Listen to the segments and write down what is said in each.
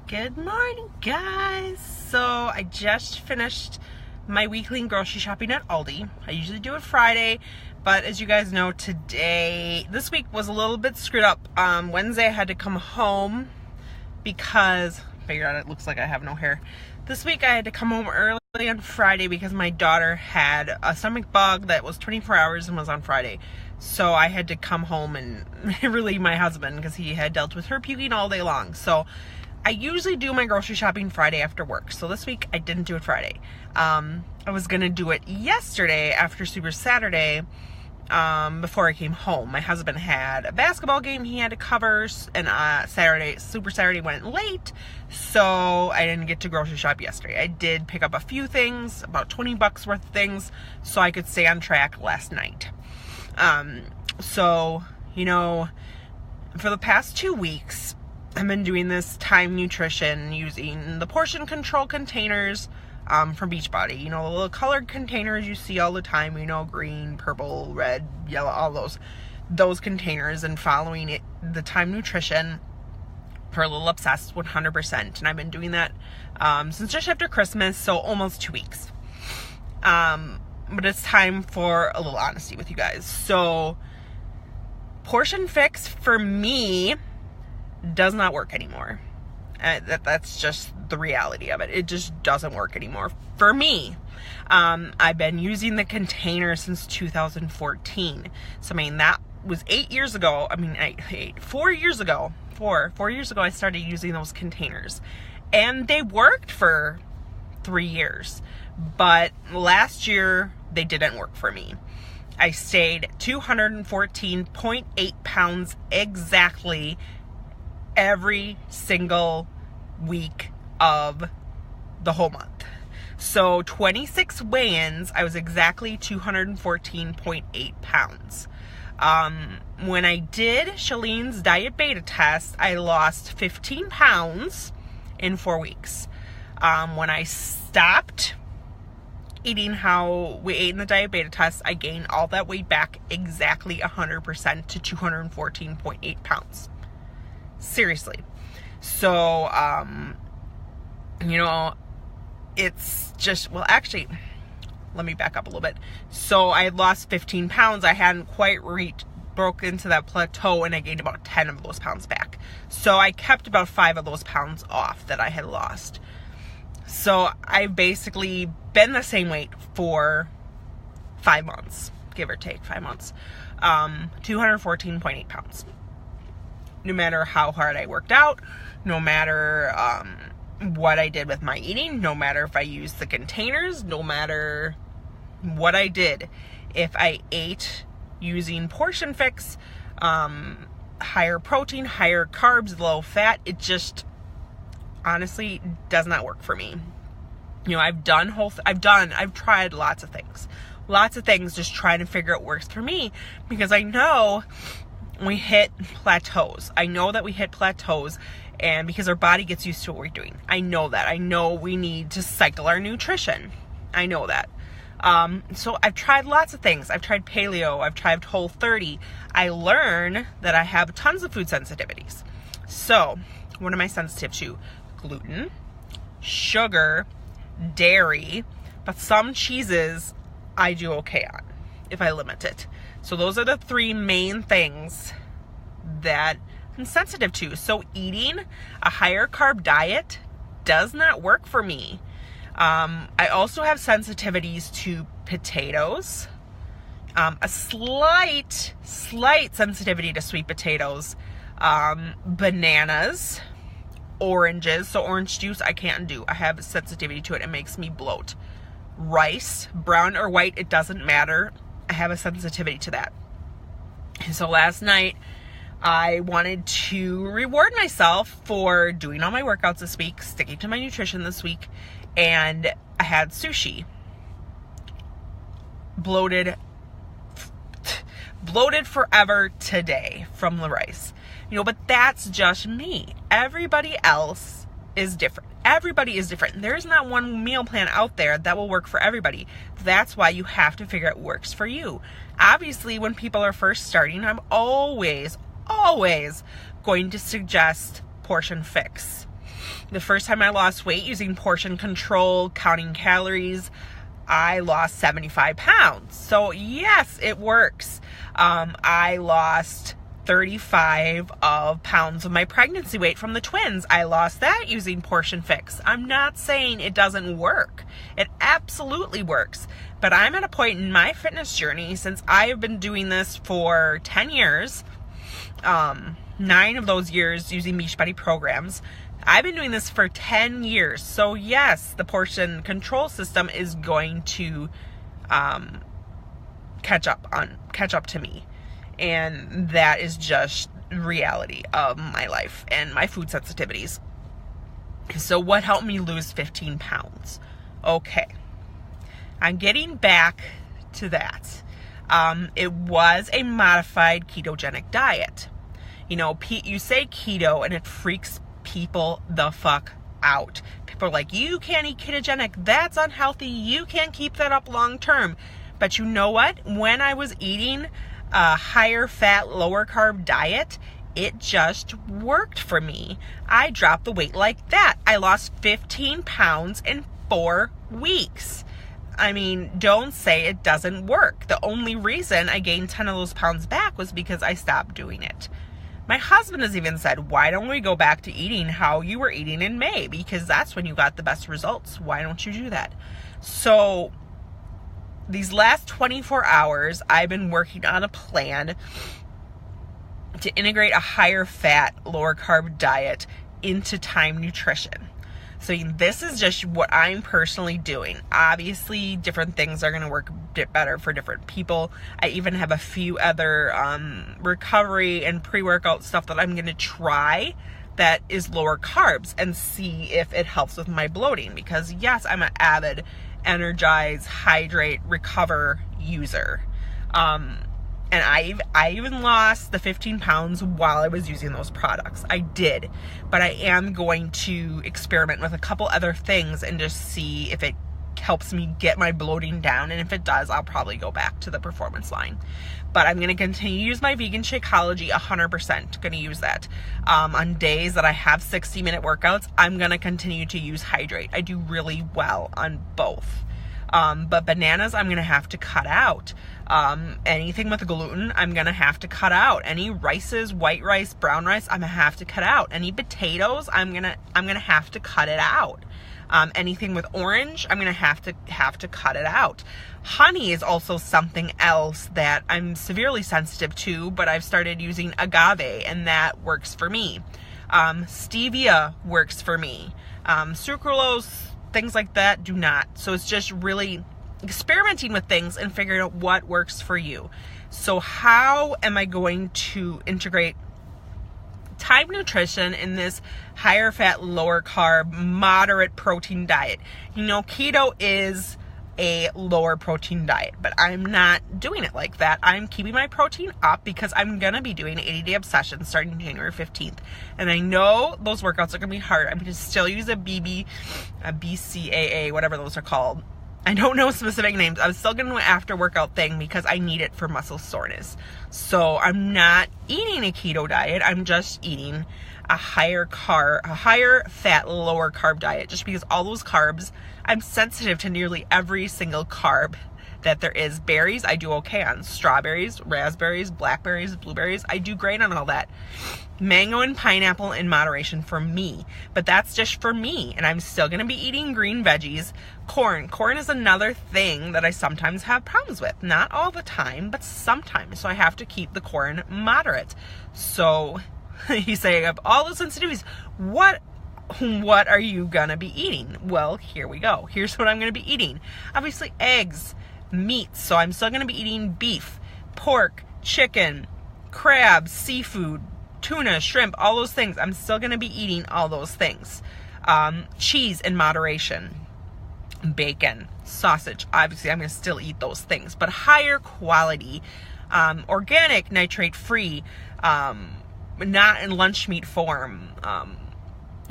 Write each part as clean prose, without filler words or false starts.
Good morning, guys. So I just finished my weekly grocery shopping at Aldi. I usually do it Friday, but as you guys know, this week was a little bit screwed up. Wednesday I had to come home because, figure out it looks like I have no hair. This week I had to come home early on Friday because my daughter had a stomach bug that was 24 hours and was on Friday. So I had to come home and relieve my husband because he had dealt with her puking all day long. So I usually do my grocery shopping Friday after work. So this week I didn't do it Friday. I was going to do it yesterday after Super Saturday before I came home. My husband had a basketball game he had to cover, and Super Saturday went late, so I didn't get to grocery shop yesterday. I did pick up a few things, about $20 worth of things, so I could stay on track last night. So, for the past 2 weeks, I've been doing this time nutrition using the portion control containers from Beachbody. The little colored containers you see all the time, green, purple, red, yellow, all those containers, and following the time nutrition for a little obsessed 100%. And I've been doing that since just after Christmas, so almost 2 weeks. But it's time for a little honesty with you guys. So Portion Fix for me does not work anymore. That's just the reality of it. It just doesn't work anymore for me. I've been using the container since 2014. So that was 8 years ago. 4 years ago. 4 years ago I started using those containers, and they worked for 3 years. But last year they didn't work for me. I stayed 214.8 pounds exactly every single week of the whole month. So 26 weigh-ins, I was exactly 214.8 pounds. When I did Shalene's diet beta test, I lost 15 pounds in 4 weeks. When I stopped eating how we ate in the diet beta test, I gained all that weight back exactly 100% to 214.8 pounds. Seriously. So, it's just, actually, let me back up a little bit. So I had lost 15 pounds. I hadn't quite broke into that plateau, and I gained about 10 of those pounds back. So I kept about 5 of those pounds off that I had lost. So I've basically been the same weight for 5 months, give or take 5 months. 214.8 pounds. No matter how hard I worked out, no matter what I did with my eating, no matter if I used the containers, no matter what I did, if I ate using Portion Fix, higher protein, higher carbs, low fat, it just honestly does not work for me. I've tried lots of things just trying to figure out what works for me, because I know we hit plateaus. I know that we hit plateaus, and because our body gets used to what we're doing. I know that. I know we need to cycle our nutrition. I know that. So I've tried lots of things. I've tried paleo. I've tried Whole30. I learned that I have tons of food sensitivities. So what am I sensitive to? Gluten, sugar, dairy, but some cheeses I do okay on if I limit it. So those are the 3 main things that I'm sensitive to. So eating a higher carb diet does not work for me. I also have sensitivities to potatoes, a slight sensitivity to sweet potatoes, bananas, oranges. So orange juice I can't do. I have a sensitivity to it. It makes me bloat. Rice, brown or white, it doesn't matter. I have a sensitivity to that. And so last night I wanted to reward myself for doing all my workouts this week, sticking to my nutrition this week, and I had sushi. Bloated forever today from the rice. But that's just me. Everybody else is different. Everybody is different. There's not one meal plan out there that will work for everybody. That's why you have to figure out what works for you. Obviously, when people are first starting, I'm always going to suggest Portion Fix. The first time I lost weight using portion control, counting calories, I lost 75 pounds. So yes, it works. I lost 35 pounds of my pregnancy weight from the twins. I lost that using Portion Fix. I'm not saying it doesn't work. It absolutely works. But I'm at a point in my fitness journey, since I have been doing this for 10 years, 9 of those years using Beachbody programs. I've been doing this for 10 years. So yes, the portion control system is going to catch up to me. And that is just reality of my life and my food sensitivities. So what helped me lose 15 pounds? Okay. I'm getting back to that. It was a modified ketogenic diet. You know, you say keto and it freaks people the fuck out. People are like, you can't eat ketogenic. That's unhealthy. You can't keep that up long term. But you know what? When I was eating a higher fat, lower carb diet, it just worked for me. I dropped the weight like that. I lost 15 pounds in 4 weeks. I mean, don't say it doesn't work. The only reason I gained 10 of those pounds back was because I stopped doing it. My husband has even said, why don't we go back to eating how you were eating in May? Because that's when you got the best results. Why don't you do that? So these last 24 hours, I've been working on a plan to integrate a higher fat, lower carb diet into Time Nutrition. So this is just what I'm personally doing. Obviously, different things are going to work a bit better for different people. I even have a few other recovery and pre-workout stuff that I'm going to try that is lower carbs and see if it helps with my bloating. Because yes, I'm an avid energize, hydrate, recover user. And I even lost the 15 pounds while I was using those products. I did. But I am going to experiment with a couple other things and just see if it helps me get my bloating down. And if it does, I'll probably go back to the performance line. But I'm going to continue to use my vegan Shakeology 100%. Going to use that. On days that I have 60-minute workouts, I'm going to continue to use Hydrate. I do really well on both. But bananas, I'm going to have to cut out. Anything with gluten, I'm going to have to cut out. Any rices, white rice, brown rice, I'm going to have to cut out. Any potatoes, I'm going to have to cut it out. Anything with orange, I'm going to have to cut it out. Honey is also something else that I'm severely sensitive to, but I've started using agave and that works for me. Stevia works for me. Sucralose, things like that do not. So it's just really experimenting with things and figuring out what works for you. So how am I going to integrate Time Nutrition in this higher fat, lower carb, moderate protein diet? You know, keto is a lower protein diet, but I'm not doing it like that. I'm keeping my protein up because I'm going to be doing 80-day obsession starting January 15th. And I know those workouts are going to be hard. I'm going to still use a BCAA, whatever those are called. I don't know specific names. I'm still going to do an after workout thing because I need it for muscle soreness. So I'm not eating a keto diet. I'm just eating a higher fat, lower carb diet, just because all those carbs, I'm sensitive to nearly every single carb that there is. Berries, I do okay on. Strawberries, raspberries, blackberries, blueberries, I do great on all that. Mango and pineapple in moderation for me, but that's just for me. And I'm still going to be eating green veggies. Corn is another thing that I sometimes have problems with. Not all the time, but sometimes. So I have to keep the corn moderate. So you say, of all those sensitivities, what are you going to be eating? Well, here we go. Here's what I'm going to be eating. Obviously, eggs, meat. So I'm still going to be eating beef, pork, chicken, crabs, seafood, tuna, shrimp, all those things. I'm still going to be eating all those things. Cheese in moderation. Bacon, sausage. Obviously, I'm going to still eat those things. But higher quality, organic, nitrate-free, not in lunch meat form,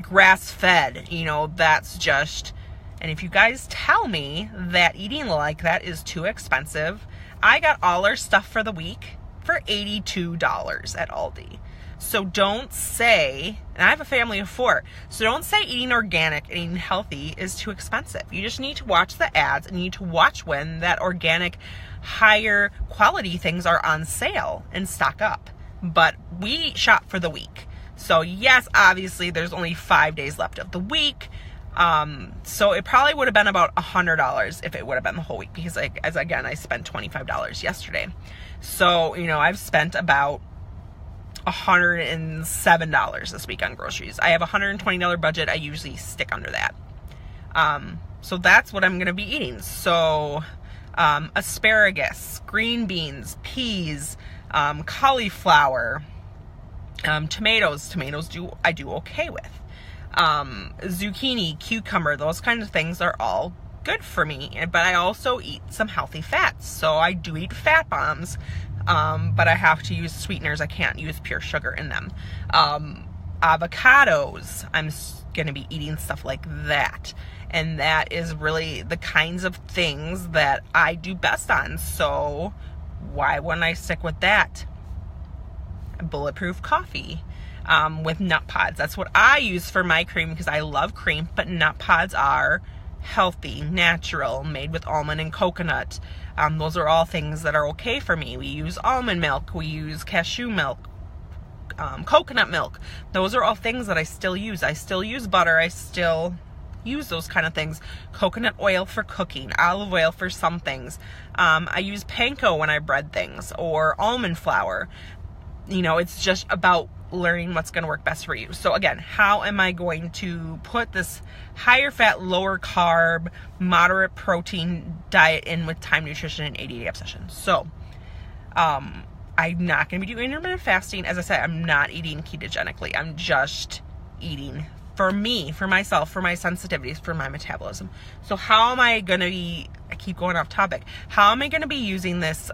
grass-fed. You know, that's just... And if you guys tell me that eating like that is too expensive, I got all our stuff for the week for $82 at Aldi. So don't say, and I have a family of 4, so don't say eating organic and eating healthy is too expensive. You just need to watch the ads and you need to watch when that organic, higher quality things are on sale and stock up. But we shop for the week. So yes, obviously there's only 5 days left of the week. So it probably would have been about $100 if it would have been the whole week, because I spent $25 yesterday. So, I've spent about $107 this week on groceries. I have a $120 budget. I usually stick under that. So that's what I'm going to be eating. So, asparagus, green beans, peas, cauliflower, tomatoes I do okay with. Zucchini, cucumber, those kinds of things are all good for me. But I also eat some healthy fats. So I do eat fat bombs, but I have to use sweeteners. I can't use pure sugar in them. Avocados, I'm going to be eating stuff like that. And that is really the kinds of things that I do best on. So why wouldn't I stick with that? Bulletproof coffee. With nut pods. That's what I use for my cream because I love cream, but nut pods are healthy, natural, made with almond and coconut. Those are all things that are okay for me. We use almond milk, we use cashew milk, coconut milk. Those are all things that I still use. I still use butter. I still use those kind of things. Coconut oil for cooking, olive oil for some things. I use panko when I bread things, or almond flour. It's just about learning what's going to work best for you. So again, how am I going to put this higher fat, lower carb, moderate protein diet in with Time Nutrition and 80-Day Obsession? So, I'm not going to be doing intermittent fasting. As I said, I'm not eating ketogenically. I'm just eating for me, for myself, for my sensitivities, for my metabolism. So how am I going to be, I keep going off topic, how am I going to be using this,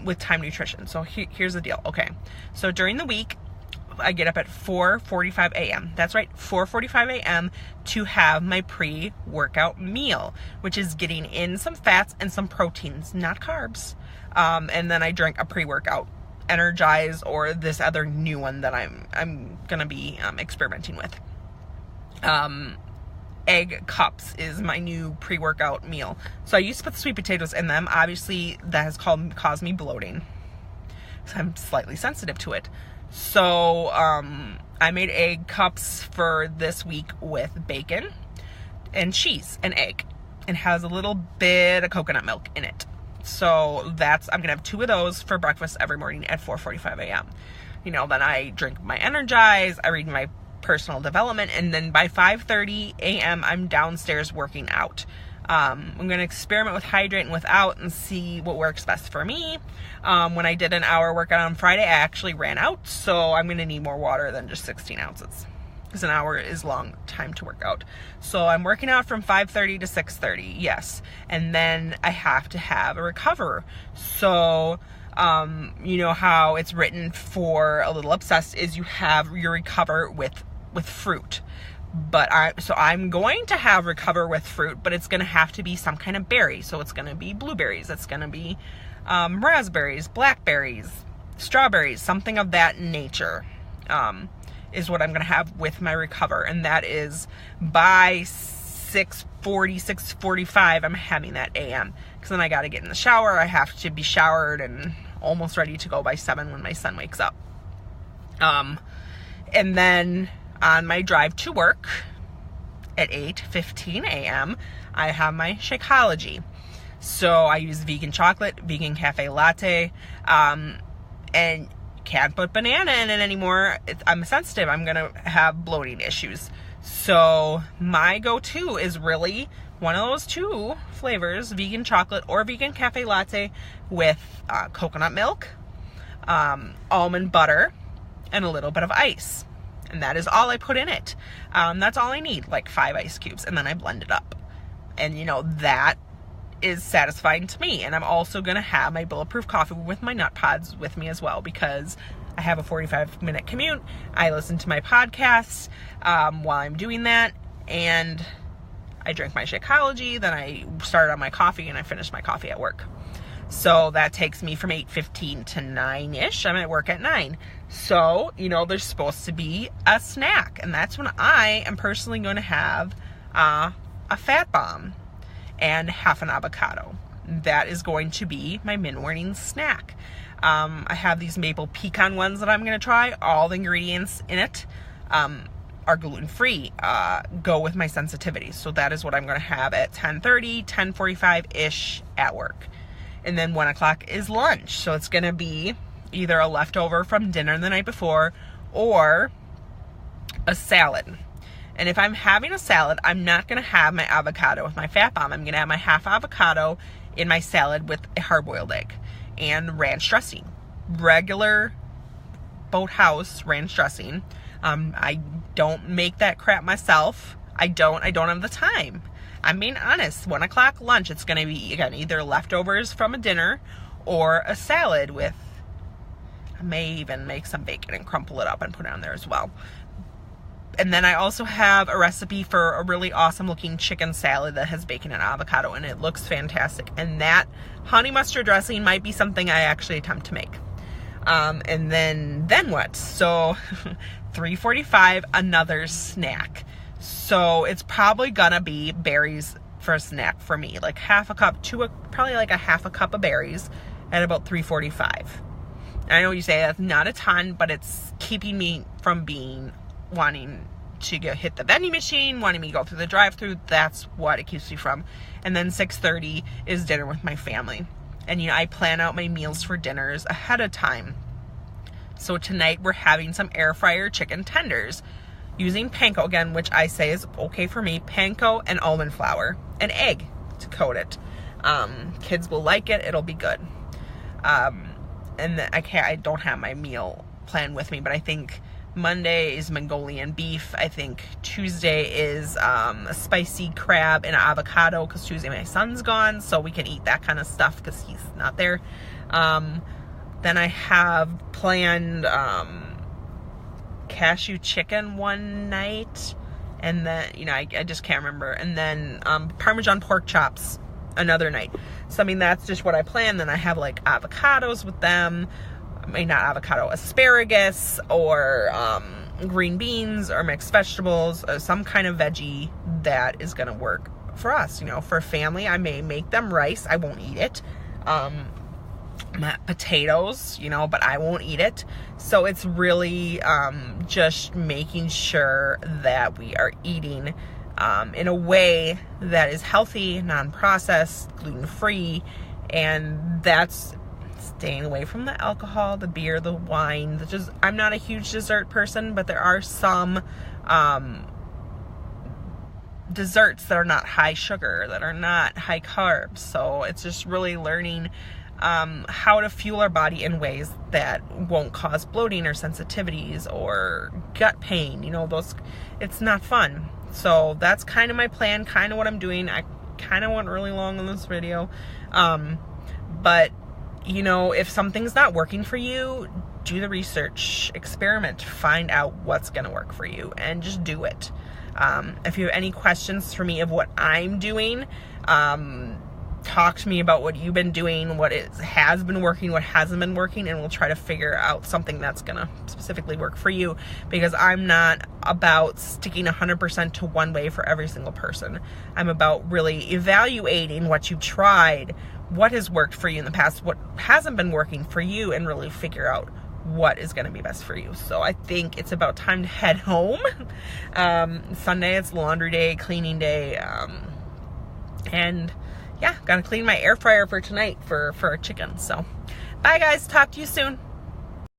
with Time Nutrition? So here's the deal. Okay. So during the week, I get up at 4:45 a.m. That's right, 4:45 a.m. to have my pre-workout meal, which is getting in some fats and some proteins, not carbs. And then I drink a pre-workout Energize or this other new one that I'm gonna be experimenting with. Egg cups is my new pre-workout meal. So I used to put sweet potatoes in them. Obviously, that has caused me bloating. So I'm slightly sensitive to it. So I made egg cups for this week with bacon and cheese and egg. And has a little bit of coconut milk in it. So I'm going to have 2 of those for breakfast every morning at 4:45 a.m. Then I drink my Energize, I read my personal development, and then by 5:30 a.m. I'm downstairs working out. I'm going to experiment with hydrate and without and see what works best for me. When I did an hour workout on Friday, I actually ran out, so I'm going to need more water than just 16 ounces because an hour is long time to work out. So I'm working out from 5:30 to 6:30, yes, and then I have to have a recover. So you know how it's written for A Little Obsessed is you have your recover with fruit. But I'm going to have recover with fruit, but it's going to have to be some kind of berry. So it's going to be blueberries. It's going to be raspberries, blackberries, strawberries, something of that nature is what I'm going to have with my recover. And that is by 6:40, 6:45, I'm having that a.m. Because then I got to get in the shower. I have to be showered and almost ready to go by 7 when my son wakes up. And then on my drive to work at 8:15 a.m., I have my Shakeology. So I use vegan chocolate, vegan cafe latte, and can't put banana in it anymore. I'm sensitive. I'm going to have bloating issues. So my go-to is really one of those 2 flavors, vegan chocolate or vegan cafe latte with coconut milk, almond butter, and a little bit of ice. And that is all I put in it. That's all I need, like 5 ice cubes, and then I blend it up. And that is satisfying to me. And I'm also going to have my bulletproof coffee with my nut pods with me as well, because I have a 45-minute commute. I listen to my podcasts while I'm doing that, and I drink my Shakeology, then I start on my coffee, and I finish my coffee at work. So that takes me from 8:15 to 9-ish. I'm at work at 9. So, there's supposed to be a snack. And that's when I am personally going to have a fat bomb and half an avocado. That is going to be my mid-morning snack. I have these maple pecan ones that I'm going to try. All the ingredients in it are gluten-free, go with my sensitivity. So that is what I'm going to have at 10:30, 10:45-ish at work. And then 1 o'clock is lunch. So it's going to be either a leftover from dinner the night before or a salad. And if I'm having a salad, I'm not going to have my avocado with my fat bomb. I'm going to have my half avocado in my salad with a hard-boiled egg and ranch dressing. Regular Boathouse ranch dressing. I don't make that crap myself. I don't have the time. I'm being honest. 1 o'clock lunch, it's going to be, again, either leftovers from a dinner or a salad with, I may even make some bacon and crumple it up and put it on there as well. And then I also have a recipe for a really awesome looking chicken salad that has bacon and avocado, and it looks fantastic. And that honey mustard dressing might be something I actually attempt to make. And then what? So 3:45, another snack. So it's probably gonna be berries for a snack for me, like half a cup to probably like a half a cup of berries at about 3:45. I know you say that's not a ton, but it's keeping me from wanting to hit the vending machine, wanting me to go through the drive-thru. That's what it keeps me from. And then 6:30 is dinner with my family. And I plan out my meals for dinners ahead of time. So tonight we're having some air fryer chicken tenders using panko, again, which I say is okay for me. Panko and almond flour, an egg to coat it. Kids will like it. It'll be good. And then I don't have my meal plan with me, but I think Monday is Mongolian beef. I think Tuesday is a spicy crab and avocado, because Tuesday my son's gone, so we can eat that kind of stuff because he's not there. Then I have planned cashew chicken one night, and then I just can't remember. And then Parmesan pork chops another night. So that's just what I plan. Then I have like avocados with them. I mean, not avocado, asparagus, or green beans, or mixed vegetables, or some kind of veggie that is gonna work for us. For family, I may make them rice. I won't eat it. Potatoes, but I won't eat it. So it's really just making sure that we are eating in a way that is healthy, non-processed, gluten-free, and that's staying away from the alcohol, the beer, the wine. I'm not a huge dessert person, but there are some desserts that are not high sugar, that are not high carbs. So it's just really learning how to fuel our body in ways that won't cause bloating or sensitivities or gut pain. It's not fun. So that's kind of my plan, kind of what I'm doing. I kind of went really long on this video. But if something's not working for you, do the research, experiment, find out what's going to work for you, and just do it. If you have any questions for me of what I'm doing, talk to me about what you've been doing, what has been working, what hasn't been working, and we'll try to figure out something that's going to specifically work for you, because I'm not about sticking 100% to one way for every single person. I'm about really evaluating what you've tried, what has worked for you in the past, what hasn't been working for you, and really figure out what is going to be best for you. So I think it's about time to head home. Sunday, it's laundry day, cleaning day, and yeah, gotta clean my air fryer for tonight for a chicken. So bye guys, talk to you soon.